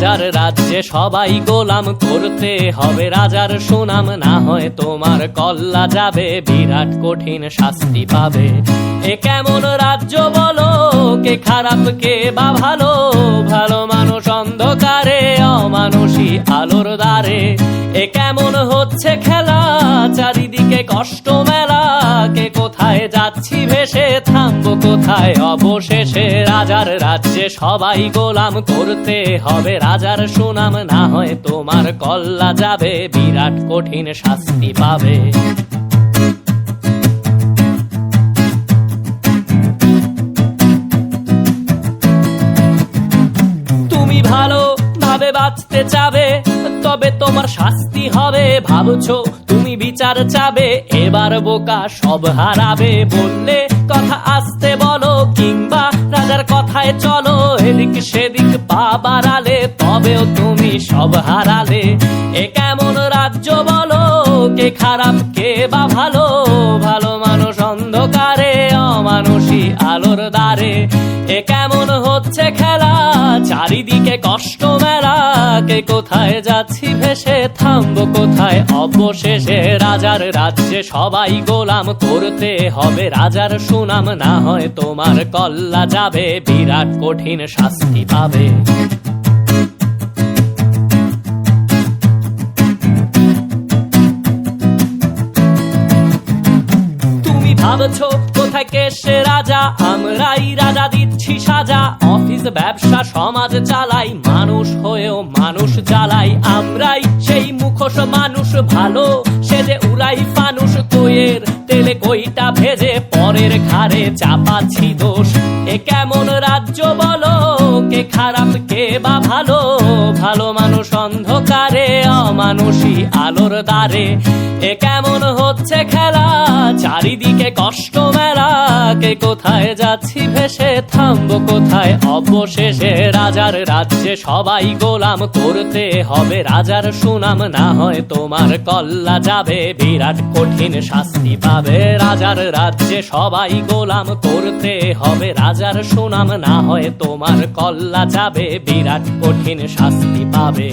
রাজার রাজ্যে সবাই গোলাম, করতে হবে রাজার সুনাম, না হয় তোমার কল্লা যাবে, বিরাট কঠিন শাস্তি পাবে। এ কেমন রাজ্য বলো, কে খারাপ কে বা ভালো, ভালো মানুষ অন্ধকারে, অমানুষী আলোর দ্বারে। এ কেমন হচ্ছে খেলা, চারিদিকে কষ্ট মেলা, কে কোথায় যাচ্ছি ভেসে, থামবো কোথায় অবশেষে। রাজার রাজ্যে সবাই গোলাম, করতে হবে রাজার সুনাম, না হয় তোমার কল্লা যাবে, বিরাট কঠিন শাস্তি পাবে। তুমি ভালো ভাবে বাঁচতে চাবে, তবে তোমার শাস্তি হবে। ভাবছো তুমি বিচার চাবে, এবার বোকা সব হারাবে। বললে কথা আস্তে বলো, কিংবা রাজার কথায় চলো, এদিক সেদিক পা বাড়ালে, তবেও তুমি সব হারালে। এ কেমন রাজ্য বলো, কে খারাপ কে বা ভালো, ভালো মানুষ অন্ধকারে, অমানুষী আলোর দ্বারে। এ কেমন হচ্ছে খেলা, চারিদিকে কষ্ট মেলা, কে কোথায় যাচ্ছি ভেসে, থামবো কোথায় অবশেষে। রাজার রাজ্যে সবাই গোলাম, করতে হবে রাজার সুনাম, না হয় তোমার কল্লা যাবে, বিরাট কঠিন শাস্তি পাবে। ভাবছো কোথায় কে সে রাজা, আমরাই রাজা দিচ্ছি সাজা। অফিস ব্যবসা সমাজ চালাই, মানুষ হয়েও মানুষ জ্বালাই। আমরাই সেই মুখোশ মানুষ ভালো, সে যে উড়াই ফানুষ, কইয়ের তেলে কইটা ভেজে, পরের ঘাড়ে চাপাচ্ছি দোষ। এ কেমন রাজ্য বলো, কে খারাপ কে বা ভালো, ভালো মানুষ অন্ধকারে, অমানুষী আলোর দ্বারে। এ কেমন হচ্ছে খেলা, চারিদিকে কষ্ট মেলা, কে কোথায় যাচ্ছি ভেসে, থামবো কোথায় অবশেষে। রাজার রাজ্যে সবাই গোলাম, করতে হবে রাজার সুনাম, না হয় তোমার কল্লা যাবে, বিরাট কঠিন শাস্তি পাবে। রাজার রাজ্যে সবাই গোলাম, করতে হবে রাজার সুনাম, না হয় তোমার কল্লা যাবে, বিরাট কঠিন শাস্তি পাবে।